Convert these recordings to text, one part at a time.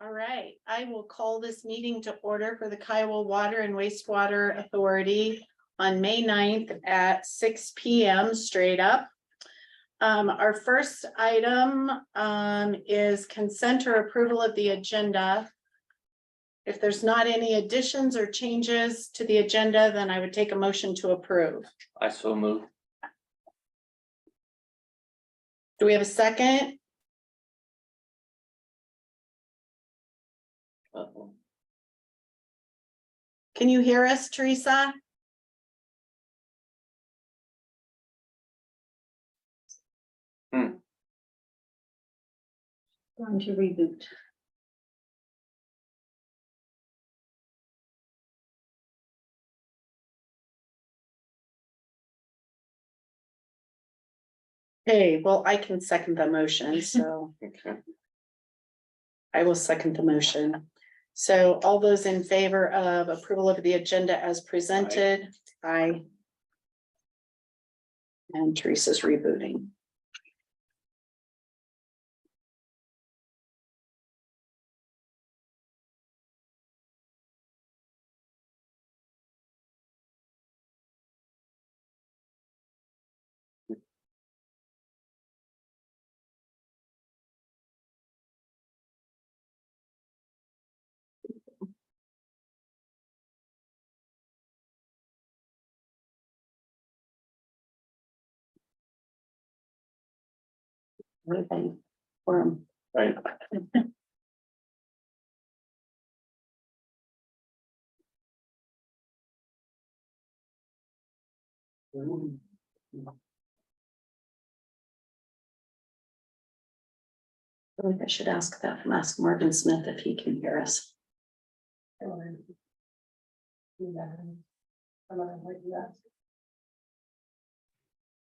All right, I will call this meeting to order for the Kiowa Water and Wastewater Authority on May 9th at 6 p.m. straight up. Our first item is consent or approval of the agenda. If there's not any additions or changes to the agenda, then I would take a motion to approve. I so move. Do we have a second? Can you hear us, Teresa? Going to reboot. Okay, well, I can second the motion, so Okay. I will second the motion. So all those in favor of approval of the agenda as presented, aye. And Teresa's rebooting. Everything. Right. I think I should ask that from Morgan Smith if he can hear us.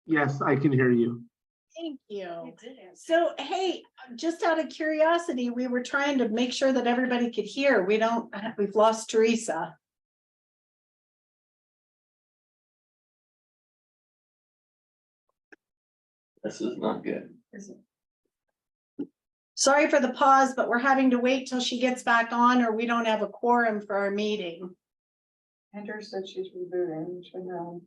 Yes, I can hear you. Thank you. So, hey, just out of curiosity, we were trying to make sure that everybody could hear. We've lost Teresa. This is not good. Sorry for the pause, but we're having to wait till she gets back on or we don't have a quorum for our meeting. Andrew said she's rebooting, so no.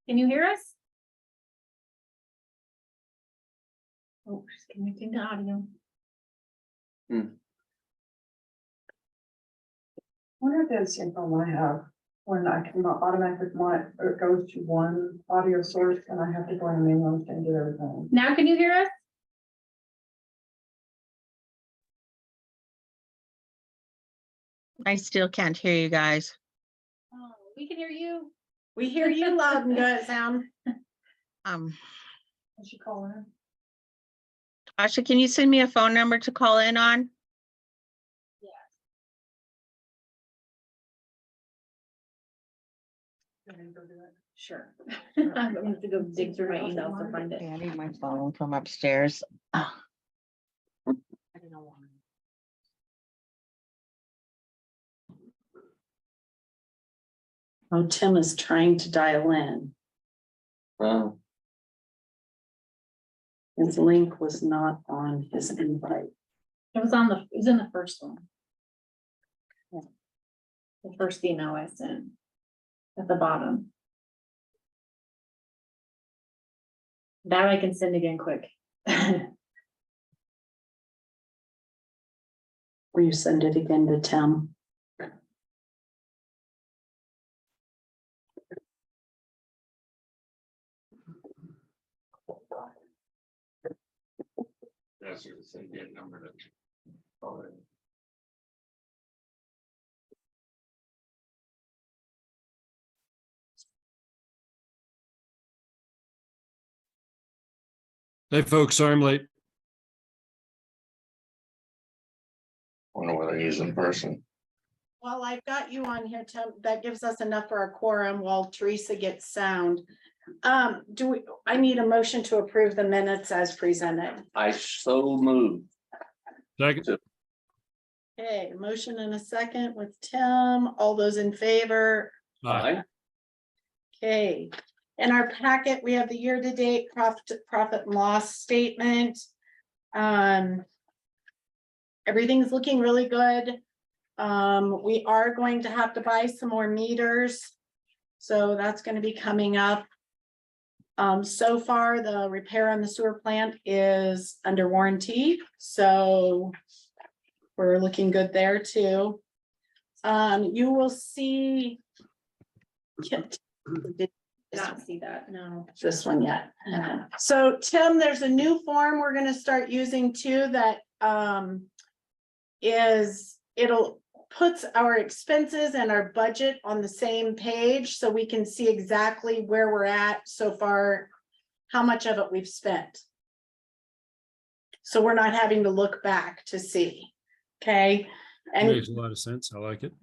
Can you hear us? Oh, she's connecting to audio. Wonder if there's info I have when I can automatically or it goes to one audio source and I have to go in and manually change it everything. Now can you hear us? I still can't hear you guys. Oh, we can hear you. We hear you loud and good sound. I should call her. Asha, can you send me a phone number to call in on? Sure. I'm going to go dig through my emails to find it. Okay, I need my phone from upstairs. I don't know why. Oh, Tim is trying to dial in. His link was not on his invite. It was in the first one. Yeah. The first email I sent at the bottom. That I can send again quick. Will you send it again to Tim? That's the same number to call it. Hey, folks, sorry I'm late. Wonder whether he's in person. Well, I've got you on here, Tim. That gives us enough for a quorum while Teresa gets sound. I need a motion to approve the minutes as presented. I so moved. Second, Okay, motion and a second with Tim. All those in favor? aye. Okay, in our packet, we have the year-to-date profit and loss statement. Everything's looking really good. We are going to have to buy some more meters. So that's going to be coming up. So far, the repair on the sewer plant is under warranty, so we're looking good there too. You will see. Did Not see that, no. this one yet. So Tim, there's a new form we're gonna start using too that it'll puts our expenses and our budget on the same page so we can see exactly where we're at so far, how much of it we've spent. So we're not having to look back to see, okay? And Makes a lot of sense. I like it.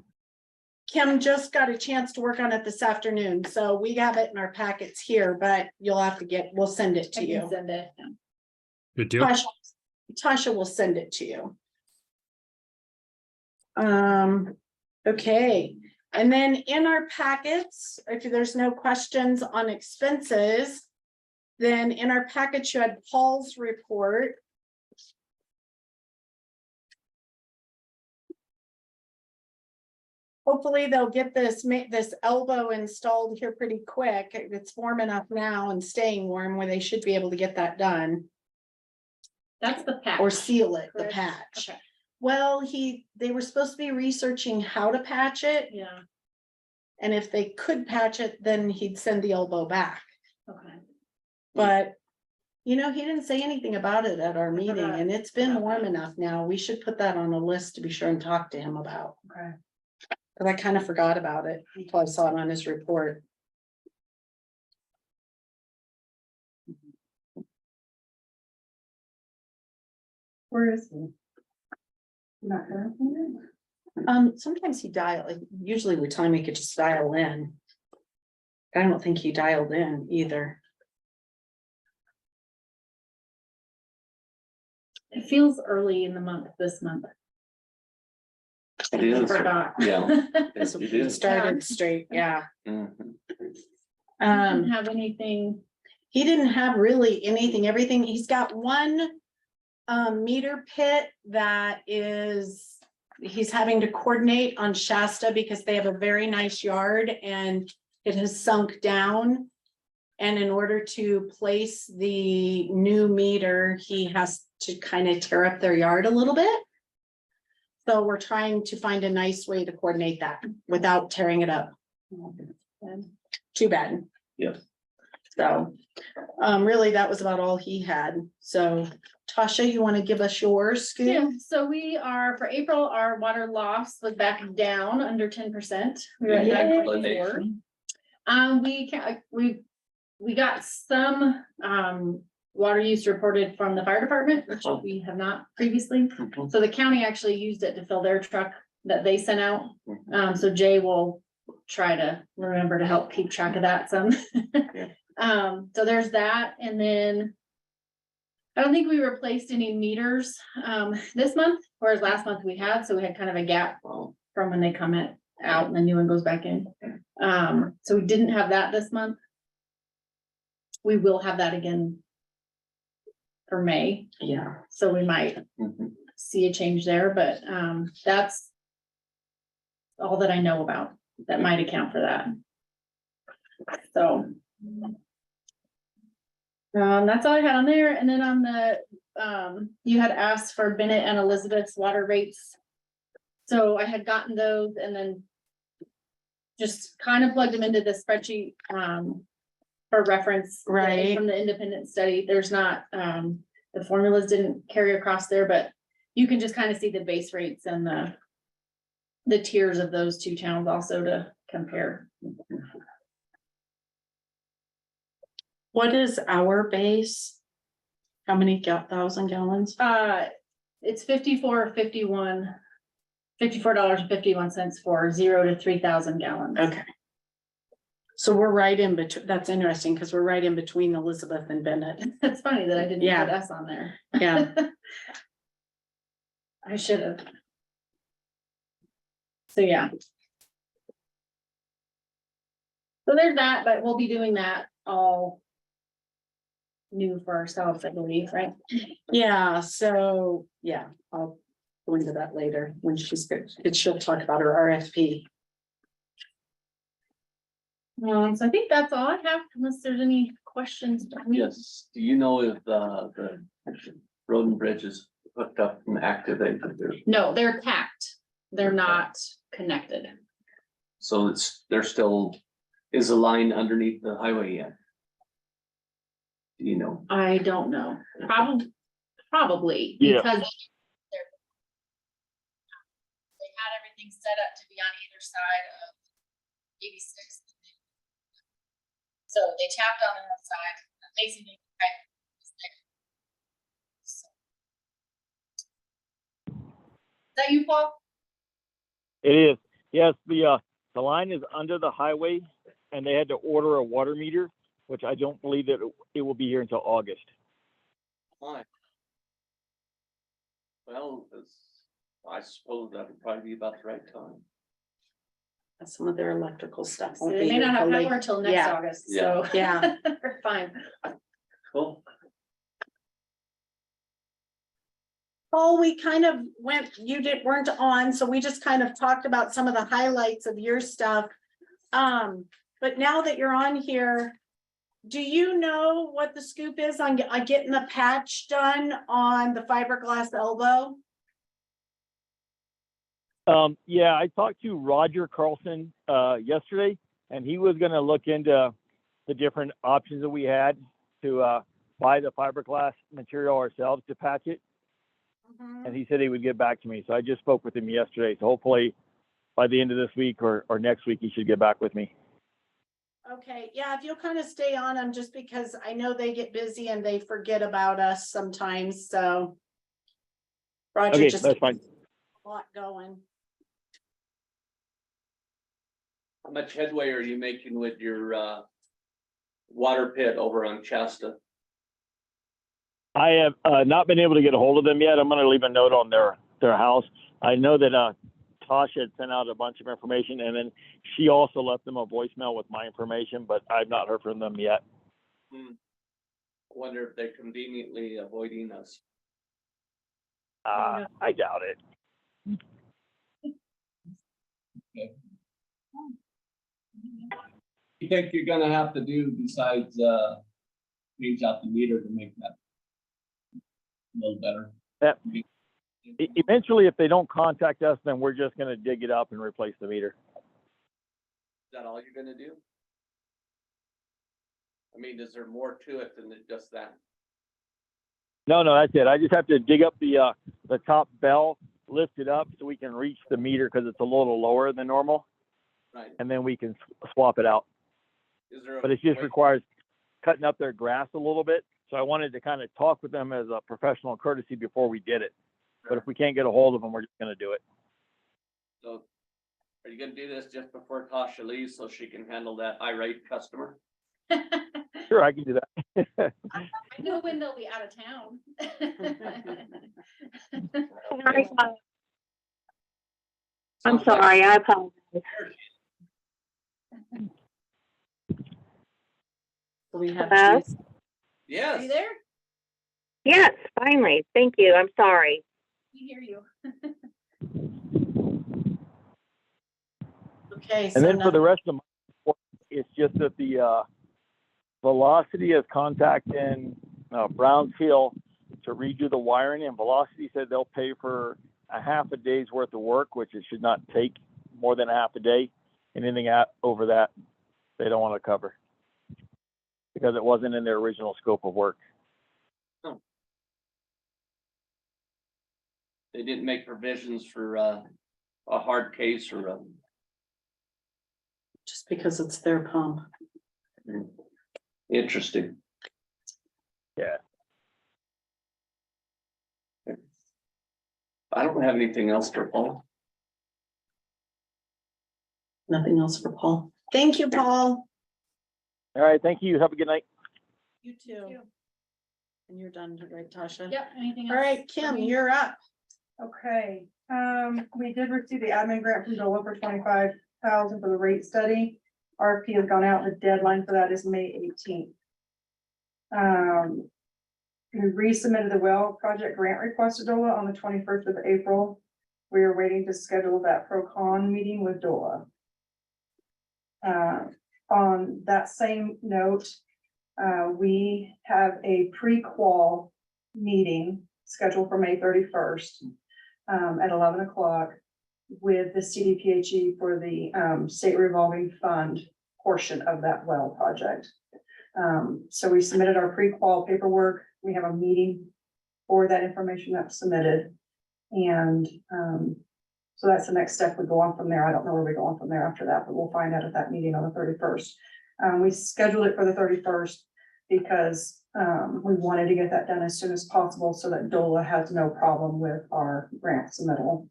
Kim just got a chance to work on it this afternoon, so we have it in our packets here, but you'll have to we'll send it to I can you. send it. Good deal. Tasha will send it to you. Okay, and then in our packets, if there's no questions on expenses, then in our package, you had Paul's report. Hopefully they'll get this elbow installed here pretty quick. It's warm enough now and staying warm where they should be able to get that done. That's the patch. Or seal it, the correct? patch. Okay. Well, they were supposed to be researching how to patch it, Yeah, and if they could patch it, then he'd send the elbow back. okay. But, he didn't say anything about it at our meeting, forgot. and it's been Yeah. warm enough now. We should put that on a list to be sure and talk to him about. Okay. Cause I kind of forgot about it until I saw it on his report. Where is he? Not here. Sometimes usually we tell him he could just dial in. I don't think he dialed in either. It feels early in the month, this month. It I is. forgot. Yeah. So It we is. started straight, yeah. Mhm. Didn't have anything. He didn't have really everything, he's got one meter pit that he's having to coordinate on Shasta because they have a very nice yard and it has sunk down. And in order to place the new meter, he has to kind of tear up their yard a little bit. So we're trying to find a nice way to coordinate that without tearing it up. Too bad. Yep. So, really, that was about all he had. So Tasha, you want to give us yours? Scoop? Yeah, so we are, for April, our water loss was back down under 10%. We were at Yay. 9.4. We got some water use reported from the fire department, which we have not previously. Mhm. So the county actually used it to fill their truck that they sent out. So Jay will try to remember to help keep track of that some. So there's that, and then I don't think we replaced any meters this month, whereas last month we had, so we had kind of a gap from when they come out and the new one goes back in. So we didn't have that this month. We will have that again for May, Yeah. so we might Mhm. see a change there, but that's all that I know about that might account for that. So that's all I had on there. And then on the you had asked for Bennett and Elizabeth's water rates. So I had gotten those and then just kind of plugged them into the spreadsheet for reference. Right. From the independent study. There's not the formulas didn't carry across there, but you can just kind of see the base rates and the tiers of those two towns also to compare. What is our base? How many thousand gallons? It's $54.51 for 0 to 3,000 gallons. Okay. So we're right in between, that's interesting, because we're right in between Elizabeth and Bennett. It's funny that I didn't Yeah. put us on there. Yeah, I should have. So, yeah. So there's that, but we'll be doing that all new for ourselves, I believe, right? yeah, so, yeah, I'll go into that later when she's good, she'll talk about her RFP. So I think that's all I have, unless there's any questions. Yes, do you know if the road and bridge is hooked up and activated? No, they're tapped. They're not connected. So they're still, is the line underneath the highway yet? Do you know? I don't know. Probably Yeah. because they had everything set up to be on either side of 86. So they tapped on the north side, facing the right. Is that you, Paul? It is. Yes, the line is under the highway and they had to order a water meter, which I don't believe that it will be here until August. Why? Well, I suppose that would probably be about the right time. Some of their electrical stuff. So won't they be may here not have till late. power till next Yeah. August, Yeah. so. Yeah. We're fine. Cool. Paul, we kind of weren't on, so we just kind of talked about some of the highlights of your stuff. But now that you're on here, do you know what the scoop is on getting the patch done on the fiberglass elbow? Yeah, I talked to Roger Carlson yesterday, and he was going to look into the different options that we had to buy the fiberglass material ourselves to patch it. And he said he would get back to me. So I just spoke with him yesterday. So hopefully by the end of this week or next week, he should get back with me. Okay, yeah, if you'll kind of stay on them, just because I know they get busy and they forget about us sometimes, so. Roger Okay, just that's fine. a lot going. How much headway are you making with your water pit over on Shasta? I have not been able to get a hold of them yet. I'm going to leave a note on their house. I know that Tosh had sent out a bunch of information, and then she also left them a voicemail with my information, but I've not heard from them yet. I wonder if they're conveniently avoiding us. I doubt it. You think you're gonna have to do besides change out the meter to make that a little better? Eventually, if they don't contact us, then we're just going to dig it up and replace the meter. Is that all you're gonna do? I mean, is there more to it than just that? No, that's it. I just have to dig up the top bell, lift it up so we can reach the meter because it's a little lower than normal, Right. and then we can swap it out. Is there? But it just requires cutting up their grass a little bit. So I wanted to kind of talk with them as a professional courtesy before we did it. But if we can't get a hold of them, we're just going to do it. So, are you gonna do this just before Tasha leaves so she can handle that irate customer? Sure, I can do that. I know when they'll be out of town. I'm sorry, I apologize. We have Hello? trees. Are Yes. you there? Yes, finally. Thank you. I'm sorry. We hear you. Okay. And then for the rest of my report, it's just that the Velocity is contacting Browns Hill to redo the wiring, and Velocity said they'll pay for a half a day's worth of work, which it should not take more than a half a day. Anything over that, they don't want to cover because it wasn't in their original scope of work. They didn't make provisions for a hard case or a. just because it's their pump. Interesting. Yeah. I don't have anything else for Paul. Nothing else for Paul. Thank you, Paul. All right, thank you. Have a good night. You too. And you're done, right, Tasha? Yep, anything else? All right, Kim, you're up. Okay, we did receive the admin grant from DOLA for 25,000 for the rate study. RFP has gone out, the deadline for that is May 18th. We resubmitted the well project grant request to DOLA on the 21st of April. We are waiting to schedule that pro-con meeting with DOLA. On that same note, we have a pre-qual meeting scheduled for May 31st at 11 o'clock with the CDPHE for the state revolving fund portion of that well project. So we submitted our pre-qual paperwork. We have a meeting for that information that's submitted. And so that's the next step. We go on from there. I don't know where we go on from there after that, but we'll find out at that meeting on the 31st. We scheduled it for the 31st because we wanted to get that done as soon as possible so that DOLA has no problem with our grant submittal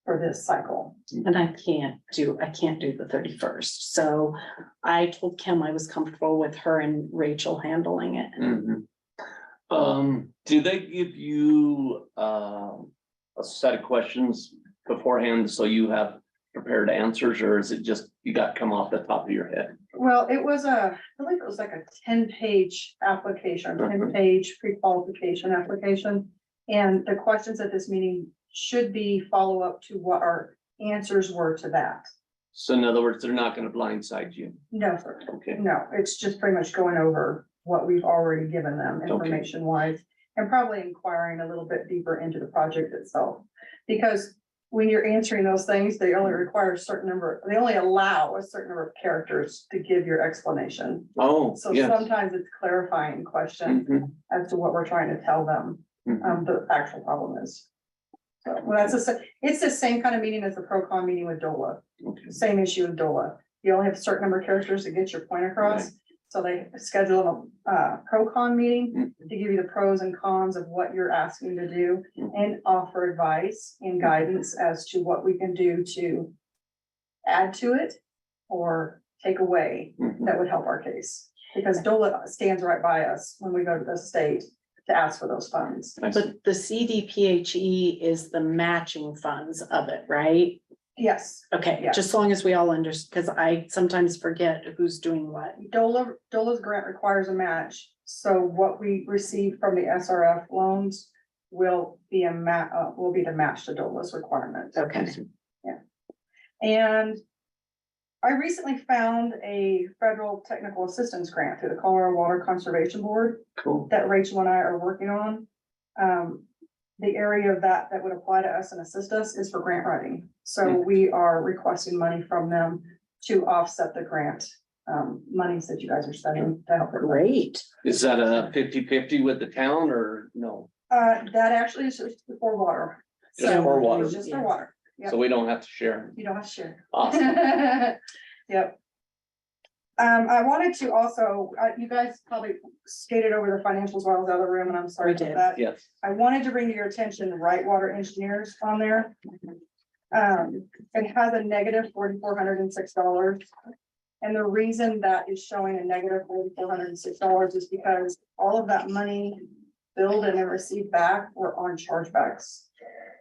for this cycle. And I can't do the 31st. So I told Kim I was comfortable with her and Rachel handling it. Do they give you a set of questions beforehand so you have prepared answers, or is it just you got to come off the top of your head? Well, it was I believe it was like a 10-page application, 10-page pre-qualification application. And the questions at this meeting should be follow-up to what our answers were to that. So in other words, they're not going to blindside you. No, sir. Okay. No, it's just pretty much going over what we've already given them information wise and probably inquiring a little bit deeper into the project itself. Because when you're answering those things, they only require a certain number, they only allow a certain number of characters to give your explanation. Oh, So yes. sometimes it's clarifying questions as to what we're trying to tell them, the actual problem is. So, well, it's the same kind of meeting as the pro-con meeting with DOLA. Okay. Same issue with DOLA. You only have a certain number of characters to get your point across. Right. So they schedule a pro-con meeting to give you the pros and cons of what you're asking to do and offer advice and guidance as to what we can do to add to it or take away that would help our case. Because DOLA stands right by us when we go to the state to ask for those funds. But the CDPHE is the matching funds of it, right? Yes, Okay, Yeah. just as long as we all understand, because I sometimes forget who's doing what. DOLA's grant requires a match. So what we receive from the SRF loans will be the match to DOLA's requirements. Okay. Yeah. And I recently found a federal technical assistance grant through the Colorado Water Conservation Board Cool. that Rachel and I are working on. The area of that would apply to us and assist us is for grant writing. So we are requesting money from them to offset the grant monies that you guys are spending to help. Great. Is that a 50-50 with the town or no? That actually is just for water. Just So for water. it's just for water. Yep. So we don't have to share. You don't have to share. Awesome. Yep. I wanted to also, you guys probably skated over the financials while I was out of the room, and I'm sorry We about did. that. Yes. I wanted to bring to your attention Right Water Engineers on there. It has a negative $4,406. And the reason that is showing a negative $4,406 is because all of that money billed and then received back were on chargebacks.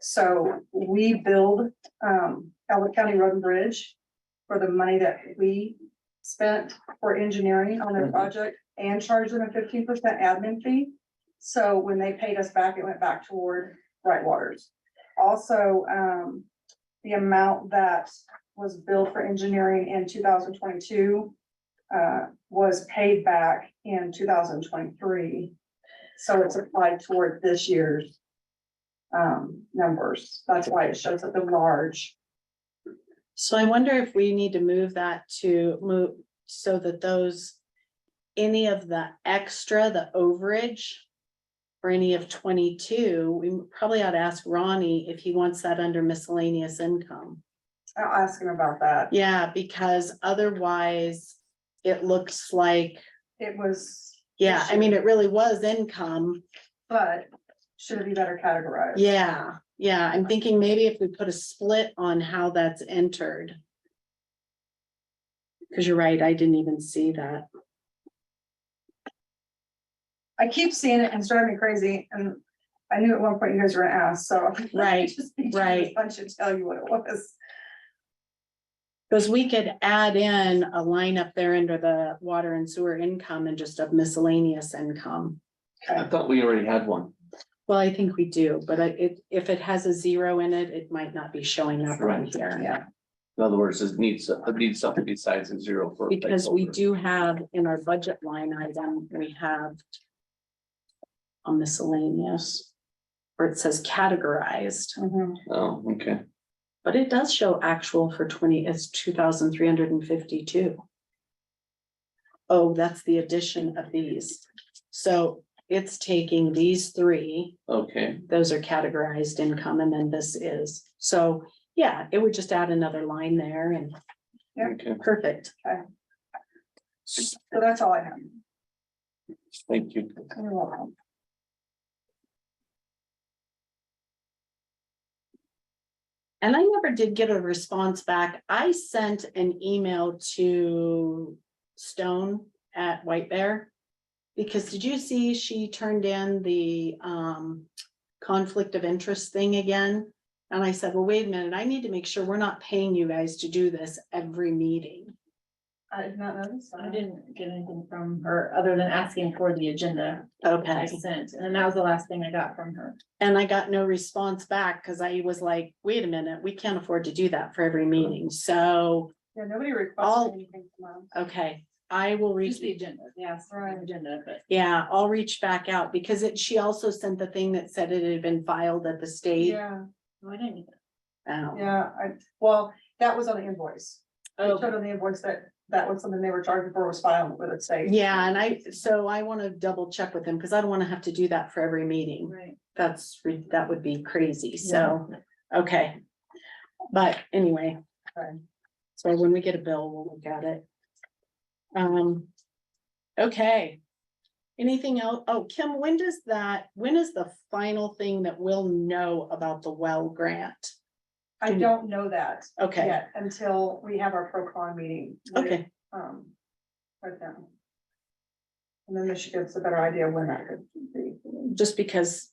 So we billed Elliott County Road and Bridge for the money that we spent for engineering on their project and charged them a 15% admin fee. So when they paid us back, it went back toward Right Waters. Also, the amount that was billed for engineering in 2022 was paid back in 2023. So it's applied toward this year's numbers. That's why it shows up the large. So I wonder if we need to move that to move so that any of the extra, the overage for any of 22, we probably ought to ask Ronnie if he wants that under miscellaneous income. I'll ask him about that. Yeah, because otherwise it looks like, It was. yeah, I mean, it really was income. But should it be better categorized? Yeah, yeah, I'm thinking maybe if we put a split on how that's entered. Cause you're right, I didn't even see that. I keep seeing it and it's driving me crazy, and I knew at one point you guys were gonna ask, so. Right, right. I should tell you what it was. Cause we could add in a line up there under the water and sewer income and just of miscellaneous income. I thought we already had one. Well, I think we do, but if it has a zero in it, it might not be showing up right Right. here. Yeah. In other words, it needs something besides a zero for. a Because we placeholder. do have in our budget line item, we have a miscellaneous, where it says categorized, Mhm. Oh, okay. but it does show actual for 20, it's 2,352. Oh, that's the addition of these. So it's taking these three, Okay, those are categorized income, and then this is, so, yeah, it would just add another line there and okay. perfect. So that's all I have. Thank you. You're welcome. And I never did get a response back. I sent an email to Stone at White Bear. Because did you see she turned in the conflict of interest thing again? And I said, well, wait a minute, I need to make sure we're not paying you guys to do this every meeting. I did not notice. I didn't get anything from her other than asking for the agenda I Okay, sent, and that was the last thing I got from her. and I got no response back because I was like, wait a minute, we can't afford to do that for every meeting. So, Yeah, nobody All- requested anything from us. okay, I will reach. Just the agenda, yes, Right. agenda, but. Yeah, I'll reach back out because she also sent the thing that said it had been filed at the state. Yeah, Oh, I didn't. Oh, yeah, well, that was on the invoice. It Oh, showed on the invoice that was something they were charging for, was filed with the state. yeah, and I want to double check with them because I don't want to have to do that for every meeting. right. That would be crazy, so, okay. But anyway. Okay. So when we get a bill, we'll look at it. Okay. Anything else? Oh, Kim, when is the final thing that we'll know about the well grant? I don't know that Okay, yet until we have our pro-con meeting. with, okay, Right now. And then she gives a better idea when that could be. just because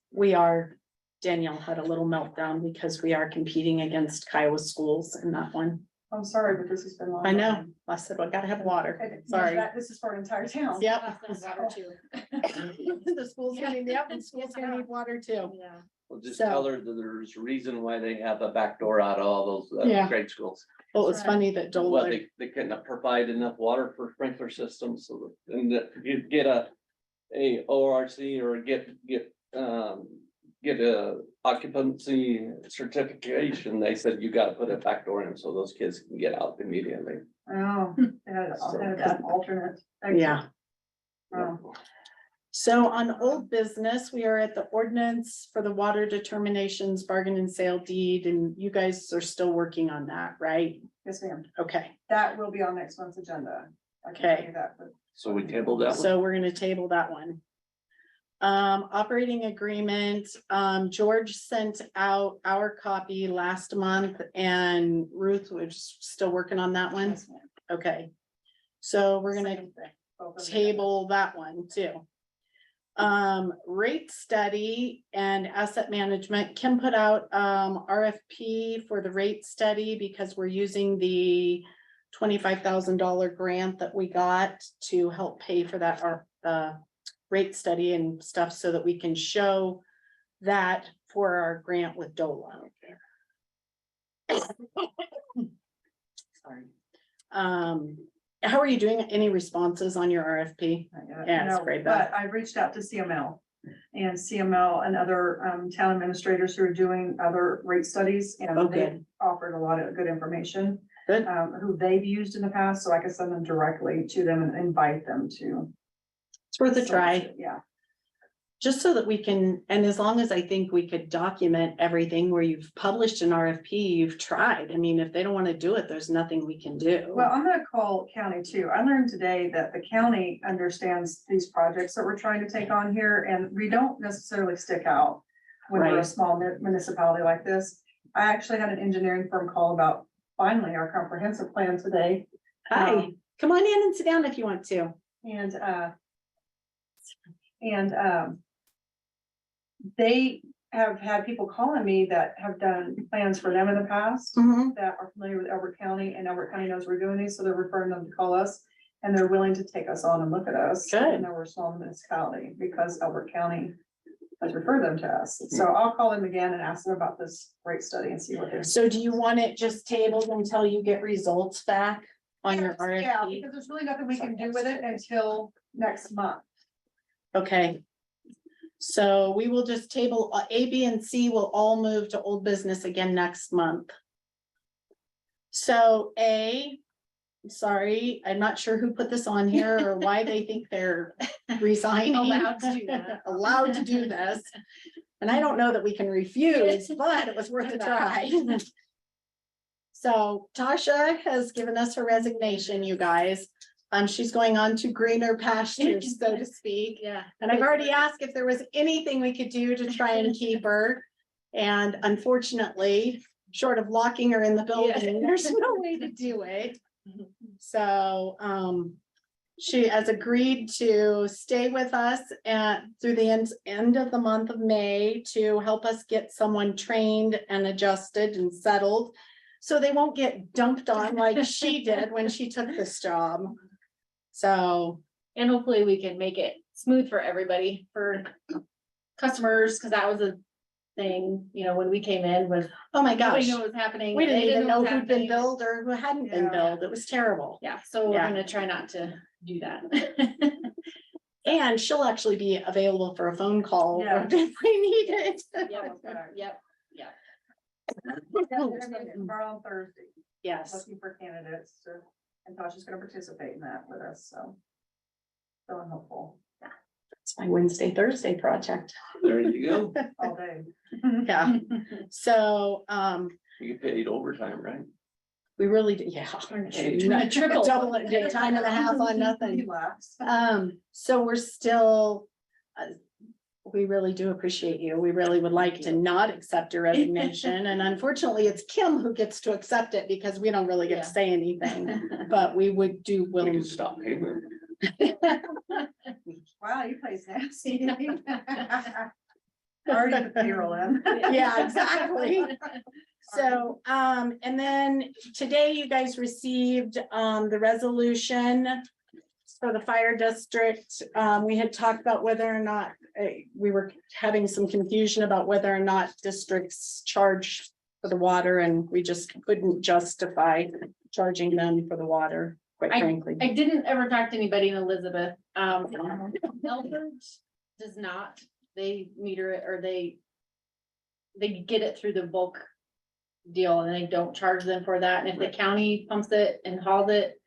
Danielle had a little meltdown because we are competing against Kiowa schools in that one. I'm sorry, but this has been long. I know, I said, well, I gotta have water, And sorry. This is for an entire town. Yep. Water too. The schools gonna need, yep, the schools gonna need water too. Yeah. Well, just So- tell her that there's a reason why they have a back door out of all those Yeah. grade schools. Well, it's Right. funny that Well, Dola, they couldn't provide enough water for sprinkler systems, so that, and that you get a ORC or get a occupancy certification, they said you gotta put a back door in so those kids can get out immediately. Oh, they had that alternate. exit. yeah. Oh. So on old business, we are at the ordinance for the water determinations, bargain and sale deed, and you guys are still working on that, right? Yes, ma'am. Okay, That will be on next month's agenda. I can tell Okay. you that, but So we tabled that one. so we're gonna table that one. Operating agreement, George sent out our copy last month and Ruth was still working on that one. yes, ma'am. Okay. So we're gonna Same thing, both of them. table that one too. Rate study and asset management. Kim put out RFP for the rate study because we're using the $25,000 grant that we got to help pay for that rate study and stuff so that we can show that for our grant with DOLA. Sorry. How are you doing? Any responses on your RFP? Yeah, it's No, great, but I reached out to CML. And CML and other town administrators who are doing other rate studies, and Oh, they good. offered a lot of good information. Good. Who they've used in the past, so I can send them directly to them and invite them to. It's worth a try. Yeah, Just so that we can, and as long as I think we could document everything where you've published an RFP, you've tried. I mean, if they don't want to do it, there's nothing we can do. well, I'm gonna call county too. I learned today that the county understands these projects that we're trying to take on here, and we don't necessarily stick out. when we're a Right. small municipality like this. I actually had an engineering firm call about finally our comprehensive plan today. Hi, come on in and sit down if you want to. And, they have had people calling me that have done plans for them in the past that are familiar with Elbert County, and Elbert County knows we're doing these, so they're referring them to call us. And they're willing to take us on and look at us. Good. And we're a small municipality because Elbert County has referred them to us. So I'll call them again and ask them about this rate study and see what they're. So do you want it just tabled until you get results back on your Yeah, RFP? because there's really nothing we can do with it until next month. Okay. So we will just table, A, B, and C will all move to old business again next month. So A, sorry, I'm not sure who put this on here or why they think they're resigning. Allowed to do that. Allowed to do this. And I don't know that we can refuse, but it was worth a try. So Tasha has given us her resignation, you guys. She's going on to greener pastures, so to speak. Yeah. And I've already asked if there was anything we could do to try and keep her. And unfortunately, short of locking her in the building, there's no way to do it. So, she has agreed to stay with us through the end of the month of May to help us get someone trained and adjusted and settled. So they won't get dumped on like she did when she took this job. So, And hopefully we can make it smooth for everybody, for customers, because that was a thing, you know, when we came in was. oh my Nobody gosh, knew what was happening. we didn't They even know what was who'd been happening. billed or who hadn't been Yeah. billed. It was terrible. Yeah, so we're Yeah. gonna try not to do that. And she'll actually be available for a phone call Yeah. if we need it. Yep, yep. Tomorrow on Thursday, Yes. looking for candidates, and Tasha's gonna participate in that with us, so. Feeling hopeful It's my Wednesday, Thursday project. There you go. all day. Yeah. So, You get paid overtime, right? we really do, yeah. Triple. Double it, get time and a half on He nothing. laughs. So we're still, we really do appreciate you. We really would like to not accept your resignation. And unfortunately, it's Kim who gets to accept it because we don't really get to say anything. But we would do, We will. can stop payment. Wow, you play sassy. Already the payroll in. Yeah, exactly. So, and then today you guys received, the resolution for the fire district. We had talked about whether or not, we were having some confusion about whether or not districts charge for the water, and we just couldn't justify charging them for the water, quite frankly. I didn't ever talk to anybody in Elizabeth. Elbert does not, they meter it, or they get it through the bulk deal, and they don't charge them for that. And if the county pumps it and hauls it,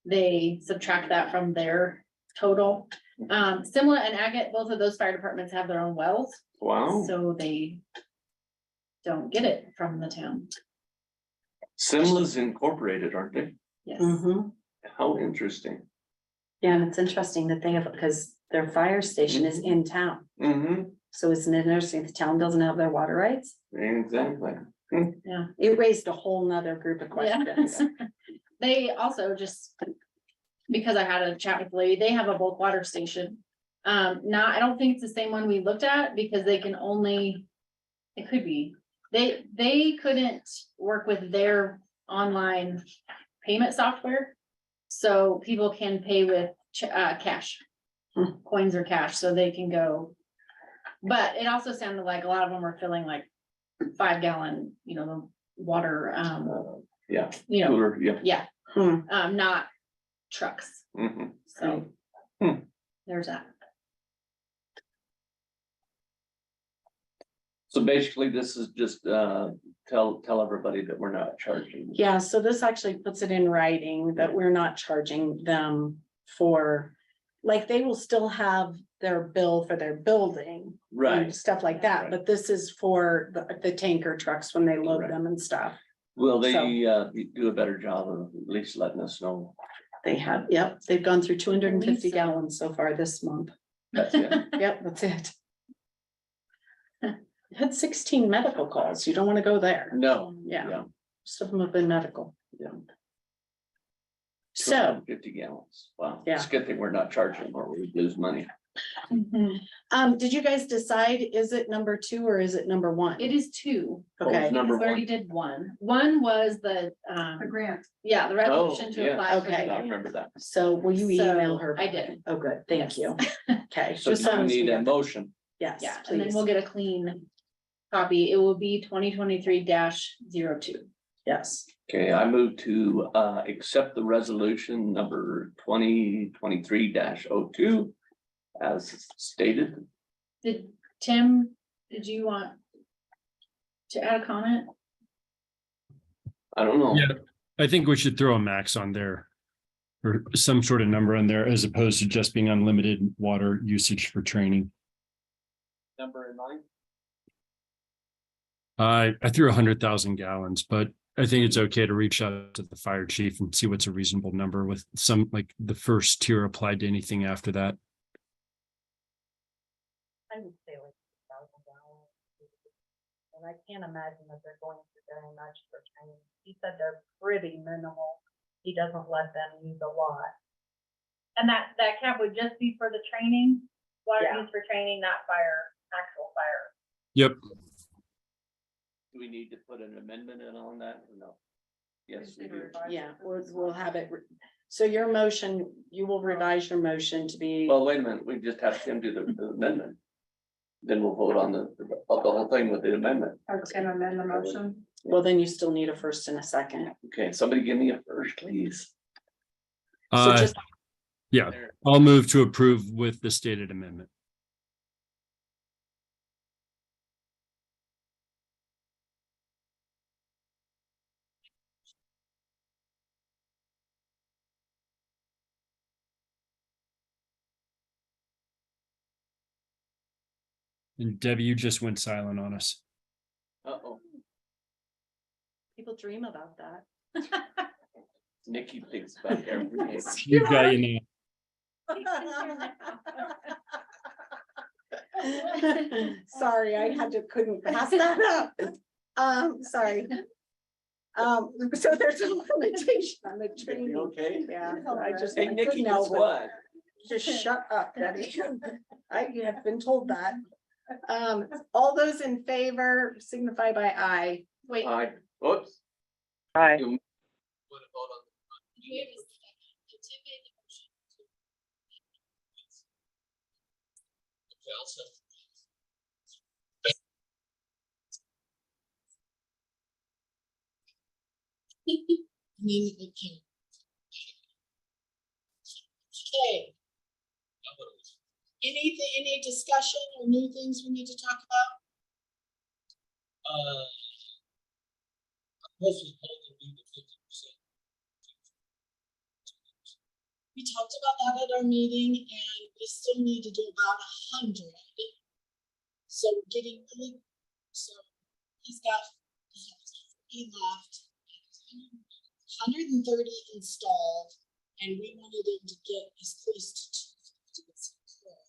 they subtract that from their total. Simla and Agate, both of those fire departments have their own wells, Wow. so they don't get it from the town. Simla's incorporated, aren't they? Yes. Mhm. How interesting. Yeah, and it's interesting that they have, because their fire station is in town. Mm-hmm, So isn't it interesting the town doesn't have their water rights? exactly. Yeah. It raised a whole nother group of questions. They also just, because I had a chat with the lady, they have a bulk water station. I don't think it's the same one we looked at, because they can only, it could be, they couldn't work with their online payment software. So people can pay with cash, coins or cash, so they can go. But it also sounded like a lot of them were filling like 5-gallon, the water, Yeah. you know, Yeah. not trucks. Mm-hmm. So there's that. So basically, this is just, tell everybody that we're not charging. Yeah, so this actually puts it in writing that we're not charging them for, like, they will still have their bill for their building. and Right. Stuff like that, Right. but this is for the tanker trucks when they load Right. them and stuff. Will they, So- do a better job of at least letting us know? They have, yep, they've gone through 250 so. gallons so far this month. That's it. Yep, that's it. Had 16 medical calls. You don't want to go there. No. Yeah. Some of them have been medical. Yeah. So, 50 gallons. Wow. Yeah. It's a good thing we're not charging or we lose money. did you guys decide, is it number 2 or is it number 1? It is 2. What was Okay, number Because we already one? did 1. 1 was the, The grant. yeah, the resolution to yeah. apply. for Okay. the I remember that. so will you So, email her? I did. Oh, good, thank Yes. you. Okay. So just do we sounds need a good. motion. Yes, Yeah, and then please. we'll get a clean copy. It will be 2023-02. Yes, Okay, I move to accept the resolution number 2023-02 as stated. Did you want to add a comment? I don't know. Yeah, I think we should throw a max on there. Or some sort of number on there as opposed to just being unlimited water usage for training. Number in mind? I threw 100,000 gallons, but I think it's okay to reach out to the fire chief and see what's a reasonable number with some, like the first tier applied to anything after that. I would say like $1,000. And I can't imagine that they're going through very much for training. He said they're pretty minimal. He doesn't let them use a lot. And that cap would just be for the training, water Yeah. use for training, not actual fire. Yep. Do we need to put an amendment in on that or no? Yes, we do. yeah, we'll have it. So your motion, you will revise your motion to be, Well, wait a minute, we just have him do the amendment. Then we'll vote on the whole thing with the amendment. I was gonna amend the motion. well, then you still need a first and a second. Okay, somebody give me a first, please. So just, Yeah, There. I'll move to approve with the stated amendment. And Debbie, you just went silent on us. Uh-oh, people dream about that. Nikki thinks about everything. You got you now. Sorry, couldn't pass that up. Sorry. So there's a limitation on the training. Okay. Yeah, I just. Hey, I Nikki, couldn't guess help it. what? Just shut up, Betty. I have been told that. All those in favor signify by aye. Wait. Aye. Oops. Hi. You- Okay. Any discussion or new things we need to talk about? We talked about that at our meeting and we still need to do about 100. So we're getting really, so he's got, he left 130 installed and we wanted him to get as close to 250 as he could.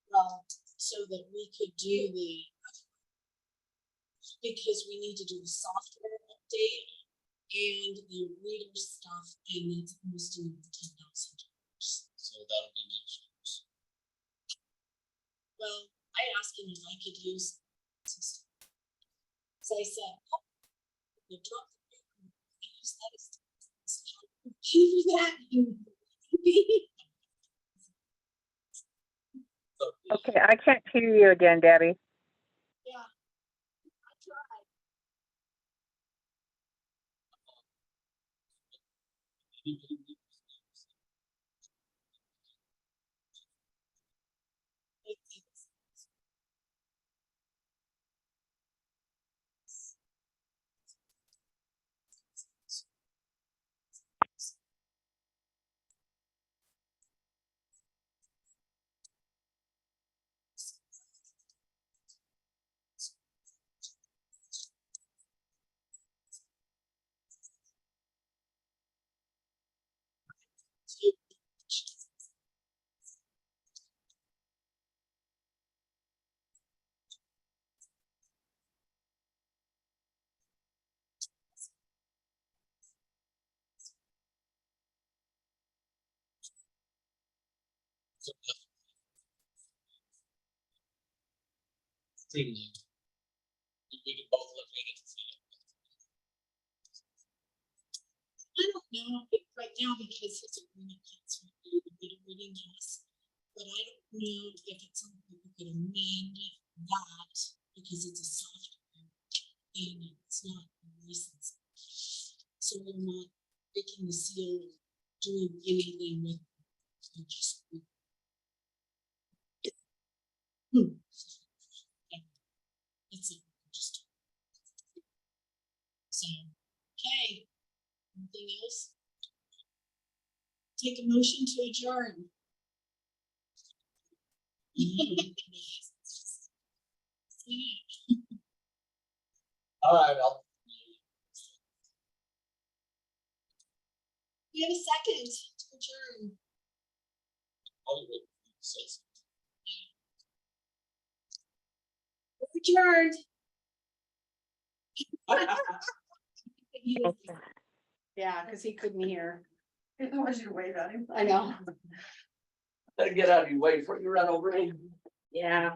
Well, so that we could do because we need to do the software update and the reader stuff, and it's almost $10,000. So that'll be next year. Well, I asked him if I could use some stuff. So I said, oh, you dropped the paper. I use that as pay for that. Okay, I can't hear you again, Debbie. Yeah, I tried. We can both look at it. I don't know if right now because his agreement can't be the bid reading, yes. But I don't know if it's something we could amend that because it's a software and it's not a license. So we're not breaking the seal or doing anything with it. Just. It's just. So, okay. Anything else? Take a motion to adjourn. All right, I'll. We have a second to adjourn. We're adjourned. Yeah, because he couldn't hear. It was you to wave at him. I know. Better get out of your way before you run over me. Yeah.